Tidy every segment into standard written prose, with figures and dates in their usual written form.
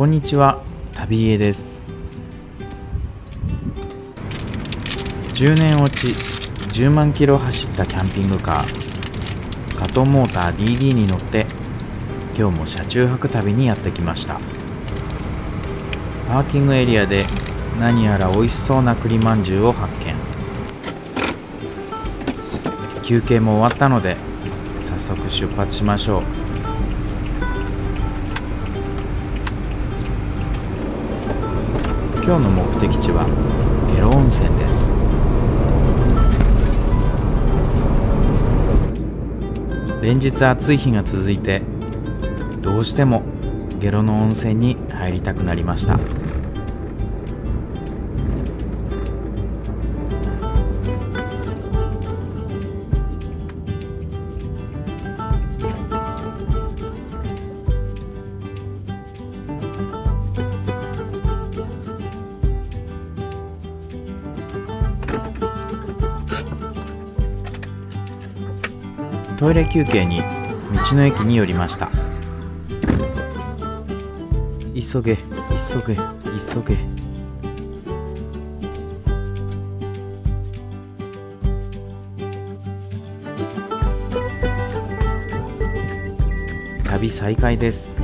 こんにちは、旅家です。10年落ち10万キロ走ったキャンピングカー加藤モーター DD に乗って今日も車中泊旅にやってきました。パーキングエリアで何やら美味しそうな栗まんじゅうを発見。休憩も終わったので早速出発しましょう。今日の目的地は下呂温泉です。連日暑い日が続いてどうしても下呂の温泉に入りたくなりました。トイレ休憩に道の駅に寄りました。急げ急げ急げ。旅再開です。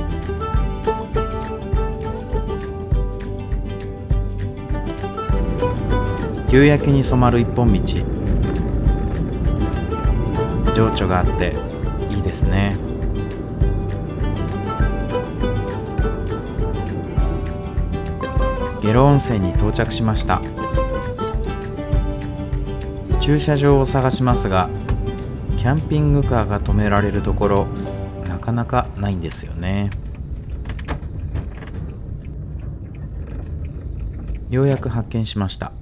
夕焼けに染まる一本道、情緒があっていいですね。下呂温泉に到着しました。駐車場を探しますがキャンピングカーが止められるところなかなかないんですよね。ようやく発見しました。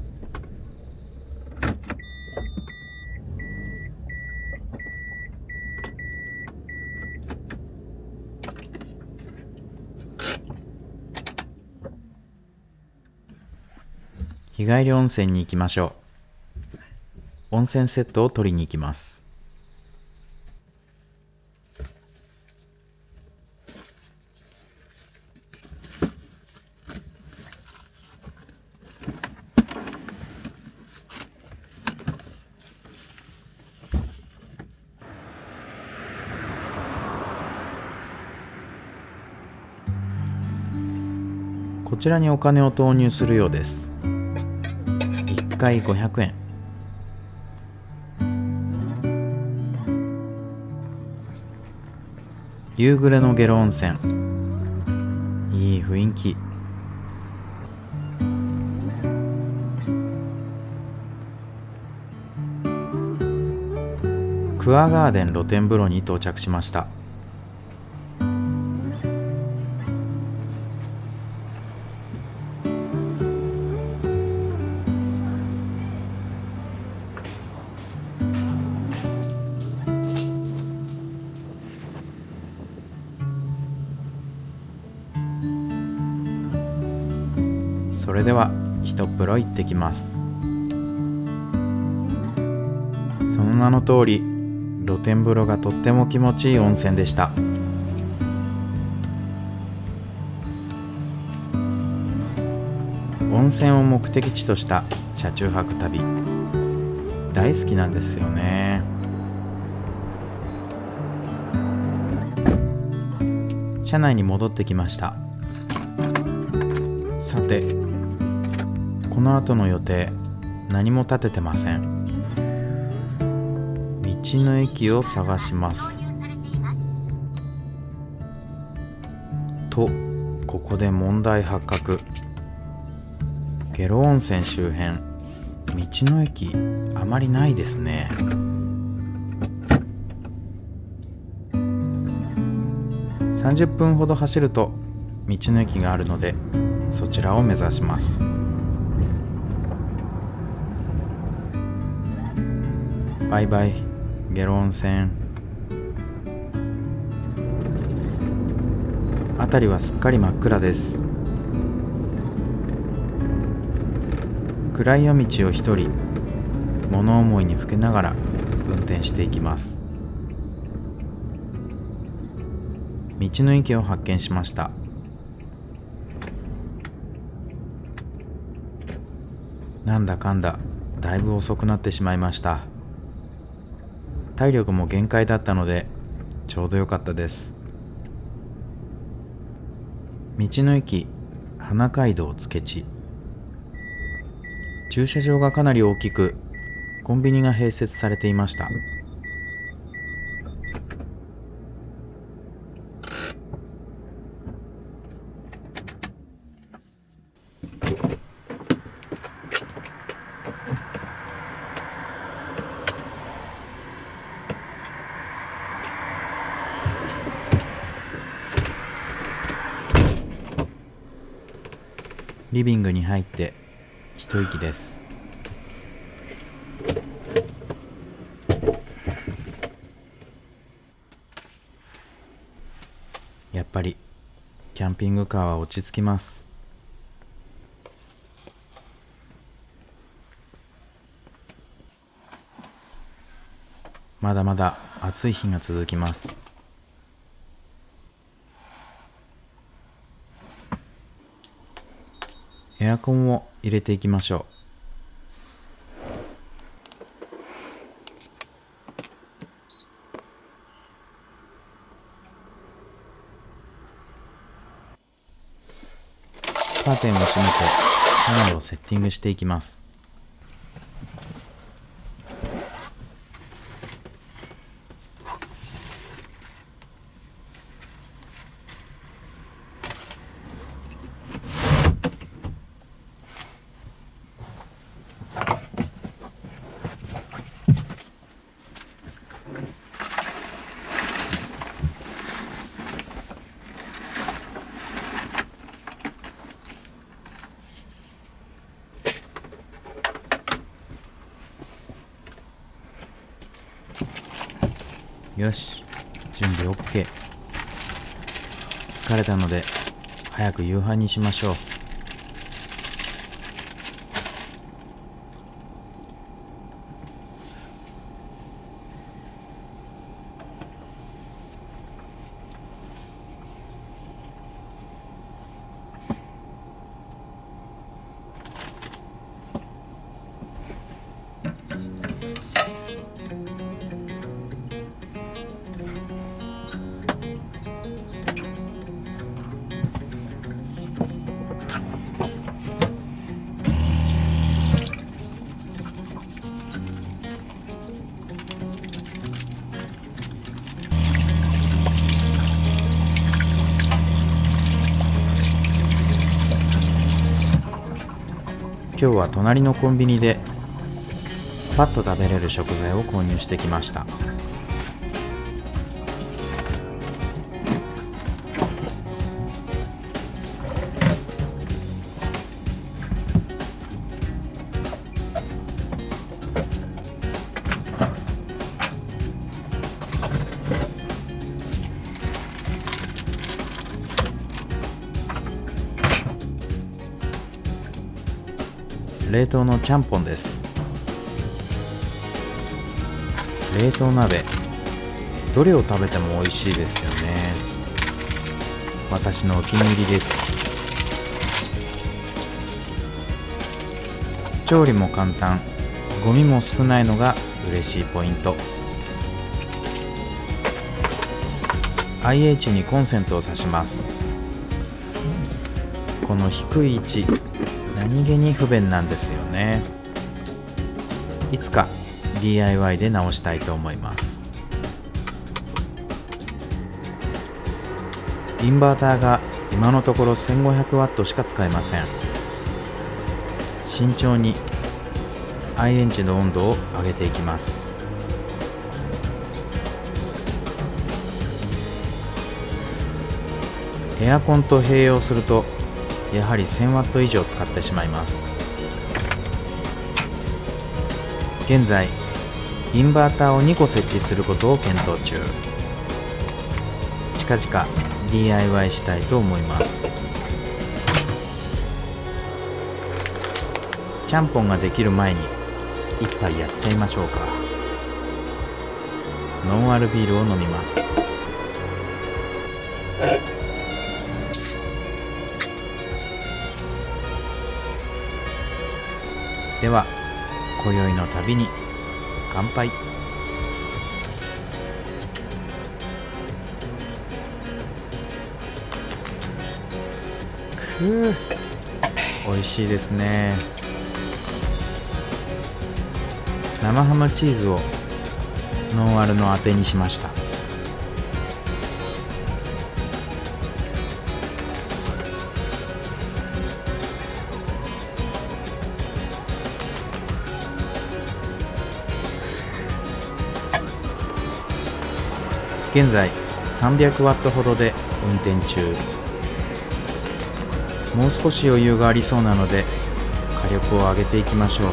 日帰り温泉に行きましょう。温泉セットを取りに行きます。こちらにお金を投入するようです。1回500円。夕暮れの下呂温泉、いい雰囲気。クアガーデン露天風呂に到着しました。それでは一風呂行ってきます。その名の通り露天風呂がとっても気持ちいい温泉でした。温泉を目的地とした車中泊旅、大好きなんですよね。車内に戻ってきました。さてこの後の予定何も立ててません。道の駅を探しますと、ここで問題発覚。下呂温泉周辺道の駅あまりないですね。30分ほど走ると道の駅があるのでそちらを目指します。バイバイ下呂温泉。辺りはすっかり真っ暗です。暗い夜道を一人物思いにふけながら運転していきます。道の駅を発見しました。なんだかんだだいぶ遅くなってしまいました。体力も限界だったのでちょうどよかったです。道の駅花街道つけ地、駐車場がかなり大きくコンビニが併設されていました。リビングに入って一息です。やっぱりキャンピングカーは落ち着きます。まだまだ暑い日が続きます。エアコンを入れていきましょう。カーテンを閉めて車内をセッティングしていきます。よし、準備 OK。 疲れたので早く夕飯にしましょう。今日は隣のコンビニでパッと食べれる食材を購入してきました。冷凍のちゃんぽんです。冷凍鍋、どれを食べても美味しいですよね。私のお気に入りです。調理も簡単、ゴミも少ないのが嬉しいポイント。 IH にコンセントを挿します。この低い位置、何気に不便なんですよね。いつか DIY で直したいと思います。インバーターが今のところ 1500W しか使えません。慎重に iH の温度を上げていきます。エアコンと併用するとやはり 1000W 以上使ってしまいます。現在インバーターを2個設置することを検討中。近々 DIY したいと思います。ちゃんぽんができる前に一杯やっちゃいましょうか。ノンアルビールを飲みます。では今宵の旅に乾杯。美味しいですね。生ハムチーズをノンアルのあてにしました。現在300ワットほどで運転中。もう少し余裕がありそうなので火力を上げていきましょ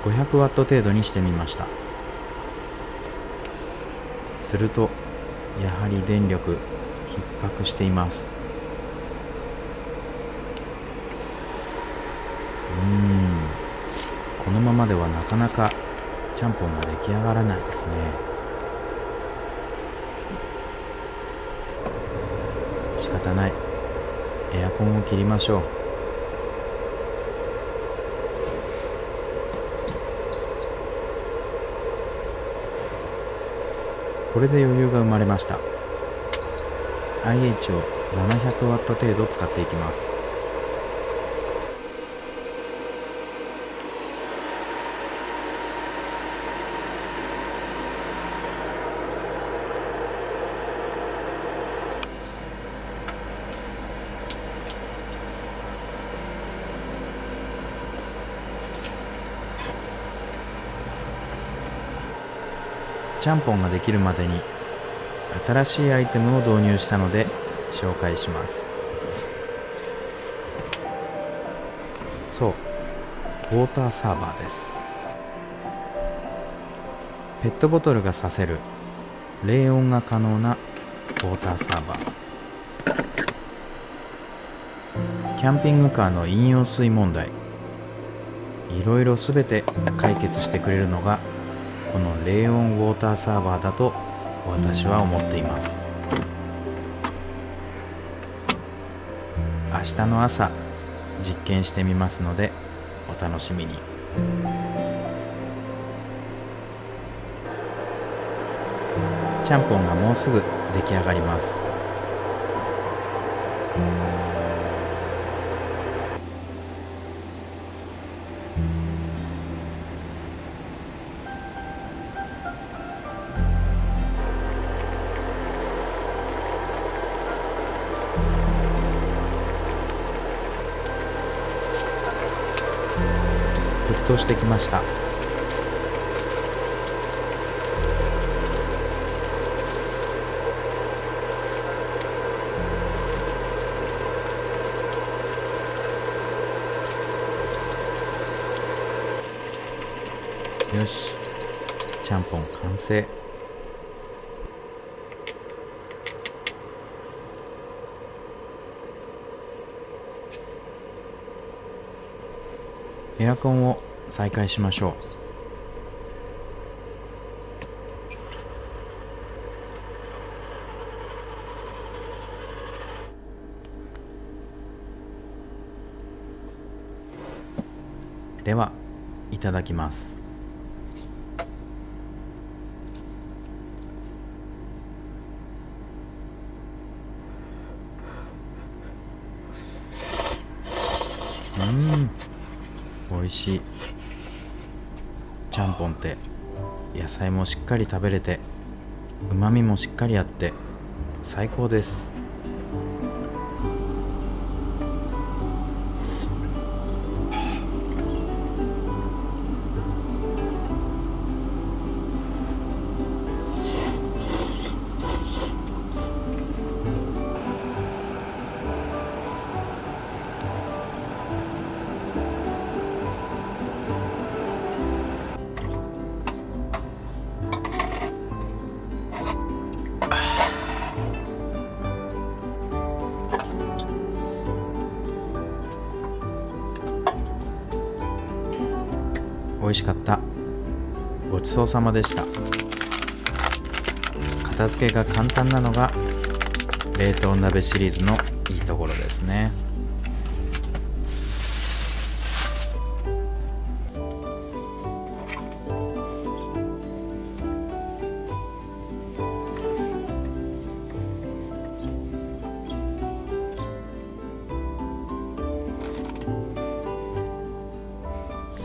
う。500ワット程度にしてみました。するとやはり電力逼迫しています。このままではなかなかちゃんぽんが出来上がらないですね。仕方ない。エアコンを切りましょう。これで余裕が生まれました。 IH を700ワット程度使っていきます。ちゃんぽんができるまでに新しいアイテムを導入したので紹介します。そう、ウォーターサーバーです。ペットボトルがさせる冷温が可能なウォーターサーバー。キャンピングカーの飲用水問題、いろいろすべて解決してくれるのがこの冷温ウォーターサーバーだと私は思っています。明日の朝実験してみますのでお楽しみに。ちゃんぽんがもうすぐ出来上がります。沸騰してきました。よし、ちゃんぽん完成。エアコンを再開しましょう。ではいただきます。美味しい。ちゃんぽんって野菜もしっかり食べれてうまみもしっかりあって最高です。美味しかった。ごちそうさまでした。片付けが簡単なのが冷凍鍋シリーズのいいところですね。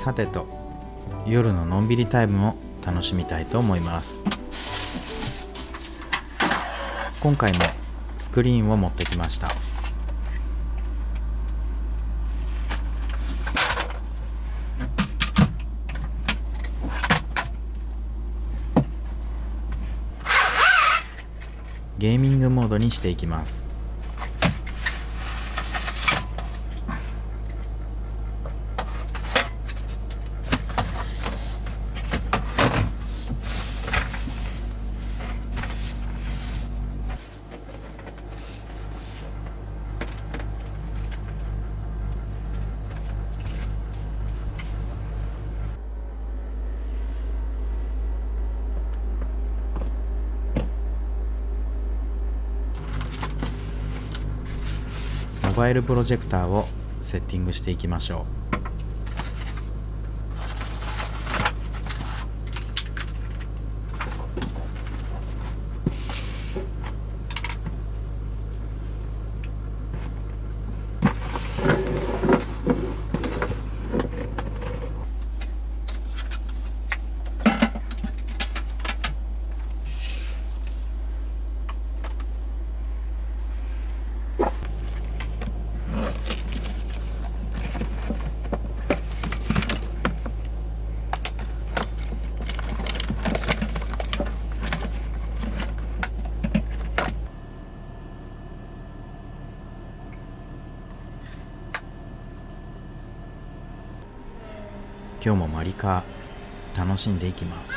さてと、夜ののんびりタイムを楽しみたいと思います。今回もスクリーンを持ってきました。ゲーミングモードにしていきます。モバイルプロジェクターをセッティングしていきましょう。今日もマリカー楽しんでいきます。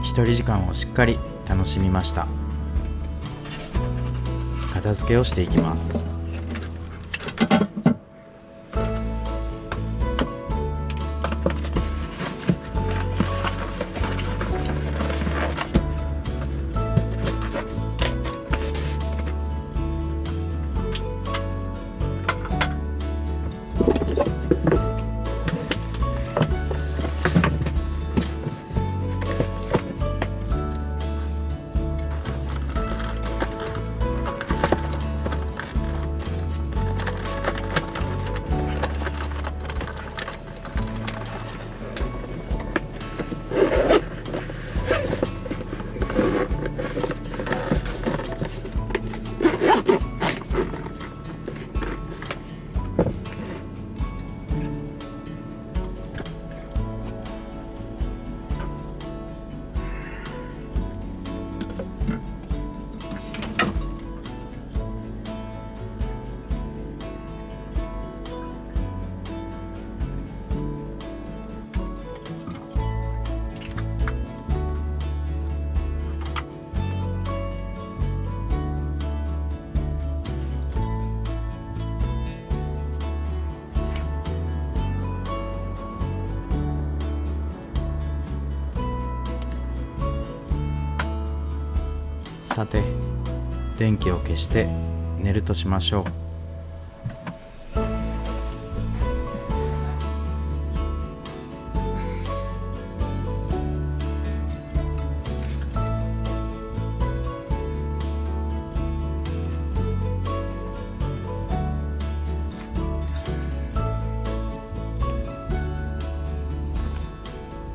一人時間をしっかり楽しみました。片付けをしていきます。さて、電気を消して寝るとしましょう。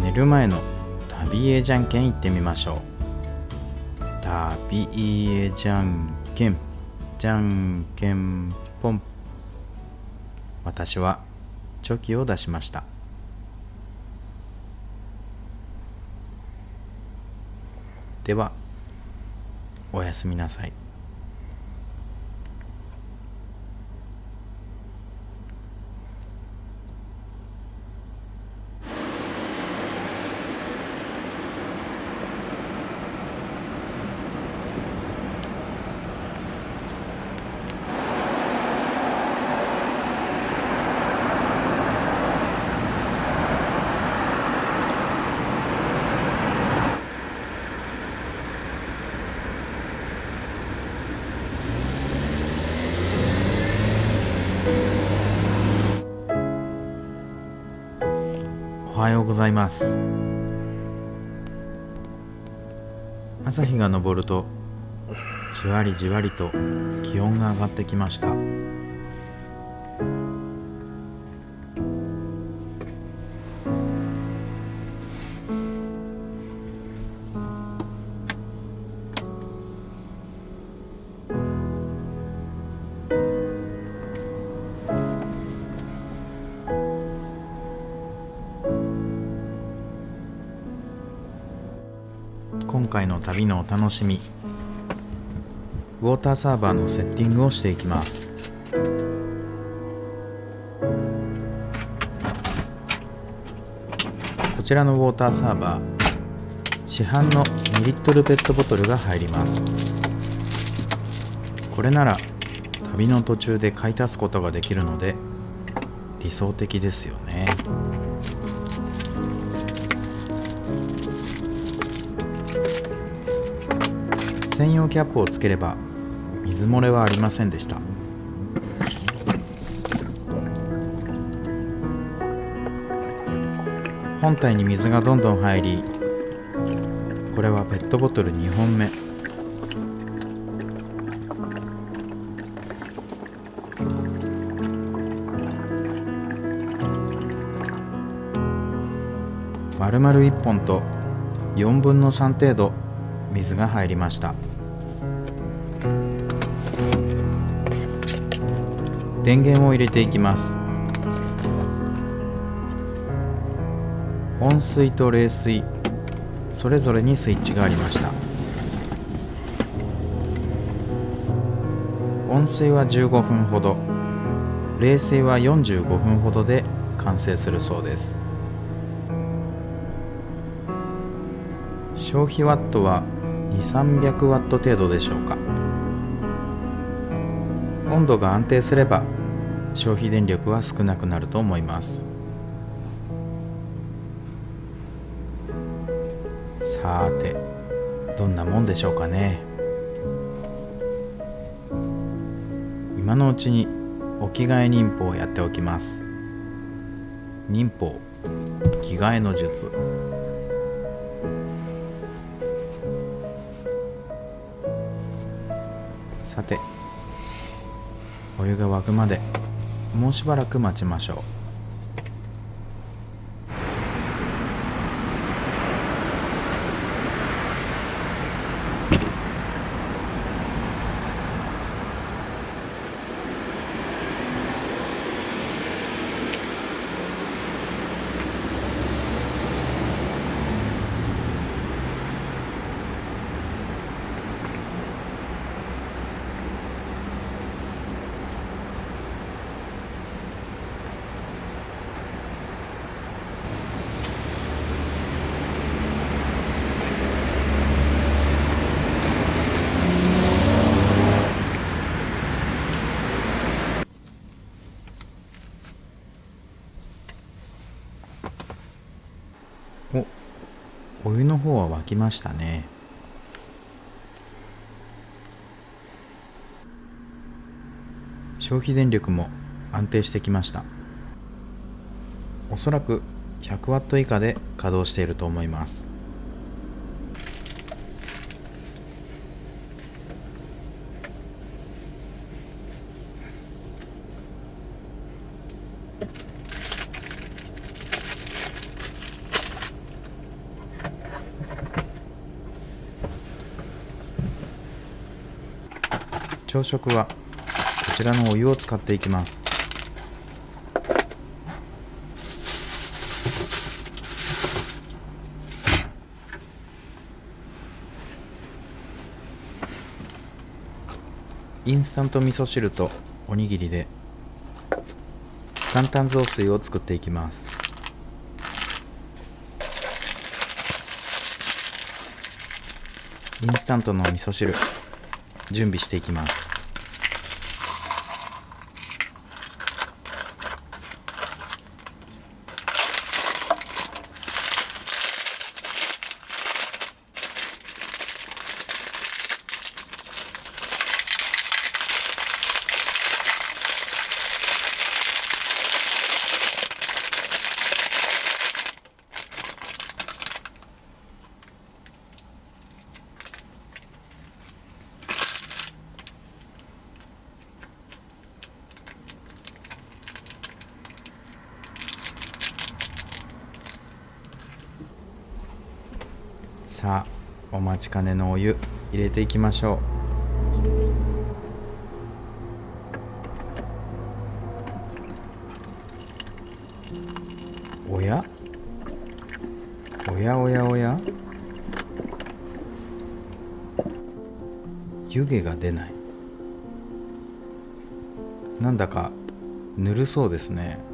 寝る前の旅へじゃんけん行ってみましょう。旅へじゃんけん、じゃんけんぽん。私はチョキを出しました。では、おやすみなさい。おはようございます。朝日が昇るとじわりじわりと気温が上がってきました。今回の旅のお楽しみ、ウォーターサーバーのセッティングをしていきます。こちらのウォーターサーバー、市販の2リットルペットボトルが入ります。これなら旅の途中で買い足すことができるので理想的ですよね。専用キャップをつければ水漏れはありませんでした。本体に水がどんどん入り、これはペットボトル2本目。丸々1本と4分の3程度水が入りました。電源を入れていきます。温水と冷水それぞれにスイッチがありました。温水は15分ほど、冷水は45分ほどで完成するそうです。消費ワットは2、300ワット程度でしょうか。温度が安定すれば消費電力は少なくなると思います。さて、どんなもんでしょうかね。今のうちにお着替え忍法をやっておきます。忍法、着替えの術。さて、お湯が沸くまでもうしばらく待ちましょう。お湯の方は沸きましたね。消費電力も安定してきました。おそらく100ワット以下で稼働していると思います。朝食はこちらのお湯を使っていきます。インスタント味噌汁とおにぎりで簡単雑炊を作っていきます。インスタントの味噌汁準備していきます。さあお待ちかねのお湯入れていきましょう。おやおやおやおや、湯気が出ない。なんだかぬるそうですね。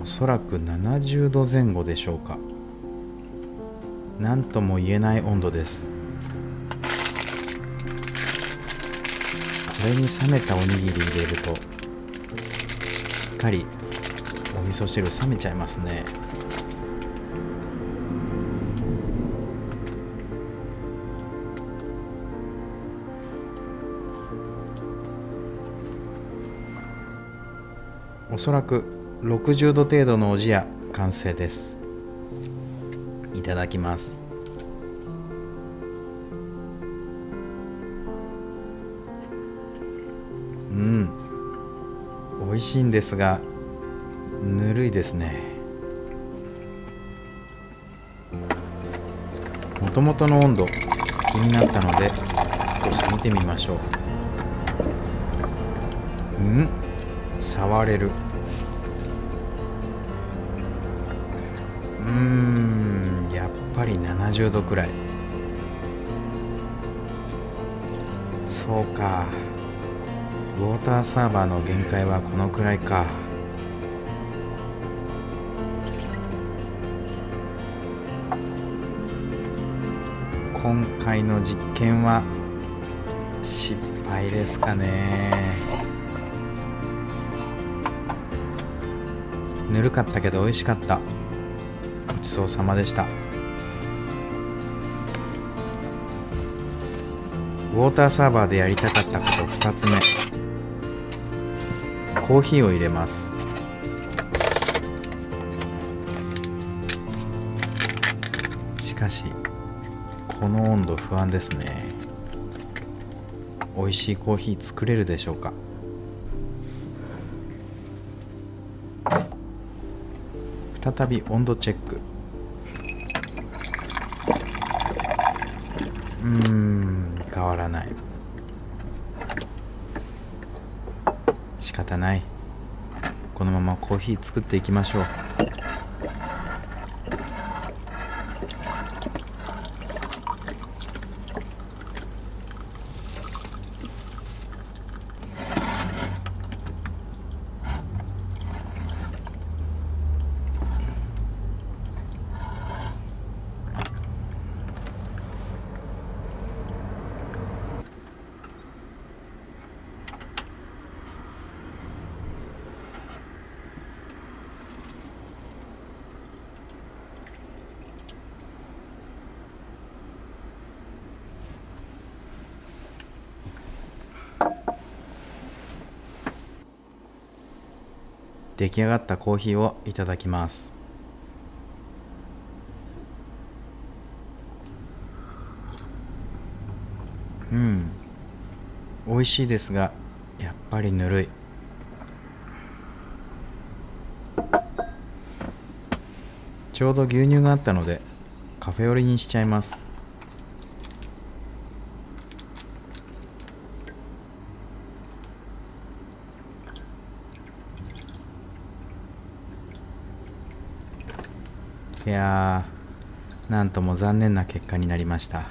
おそらく70度前後でしょうか。なんとも言えない温度です。これに冷めたおにぎり入れるとしっかりお味噌汁冷めちゃいますね。おそらく60度程度のおじや完成です。いただきます。美味しいんですがぬるいですね。もともとの温度気になったので少し見てみましょう。触れる。やっぱり70度くらい。そうか、ウォーターサーバーの限界はこのくらいか。今回の実験は失敗ですかね。ぬるかったけど美味しかった。ごちそうさまでした。ウォーターサーバーでやりたかったこと2つ目、コーヒーを入れます。しかしこの温度不安ですね。美味しいコーヒー作れるでしょうか。再び温度チェック。変わらない。仕方ない。このままコーヒー作っていきましょう。出来上がったコーヒーをいただきます。美味しいですがやっぱりぬるい。ちょうど牛乳があったのでカフェオレにしちゃいます。いやー、なんとも残念な結果になりました。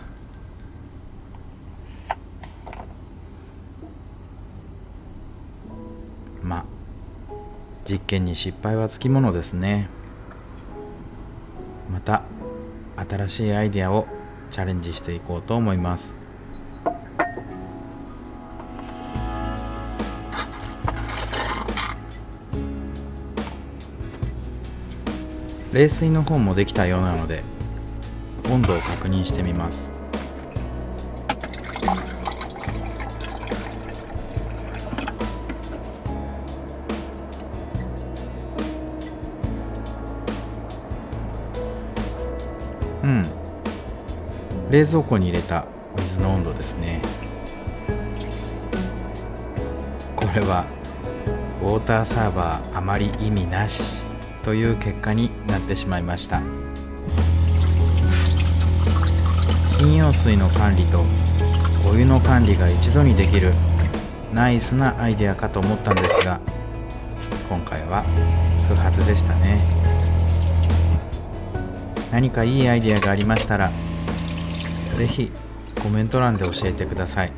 実験に失敗はつきものですね。また新しいアイデアをチャレンジしていこうと思います。冷水の方もできたようなので温度を確認してみます。冷蔵庫に入れた水の温度ですね。これはウォーターサーバーあまり意味なしという結果になってしまいました。飲用水の管理とお湯の管理が一度にできるナイスなアイデアかと思ったんですが、今回は不発でしたね。何かいいアイデアがありましたらぜひコメント欄で教えてください。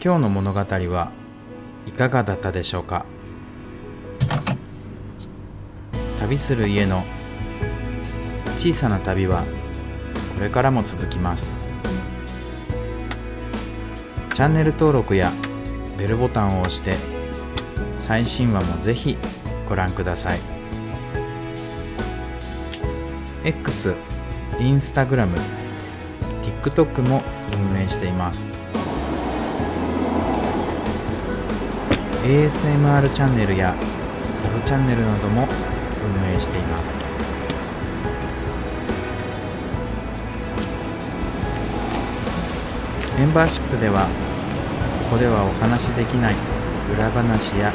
今日の物語はいかがだったでしょうか。旅する家の小さな旅はこれからも続きます。チャンネル登録やベルボタンを押して最新話もぜひご覧ください。 X、Instagram、TikTok も運営しています。ASMR チャンネルやサブチャンネルなども運営しています。メンバーシップではここではお話しできない裏話や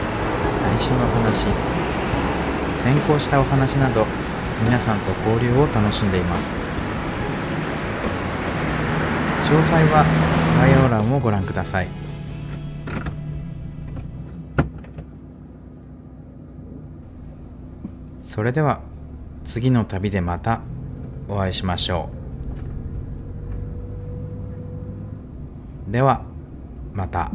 内緒の話、先行したお話など皆さんと交流を楽しんでいます。詳細は概要欄をご覧ください。それでは次の旅でまたお会いしましょう。ではまた。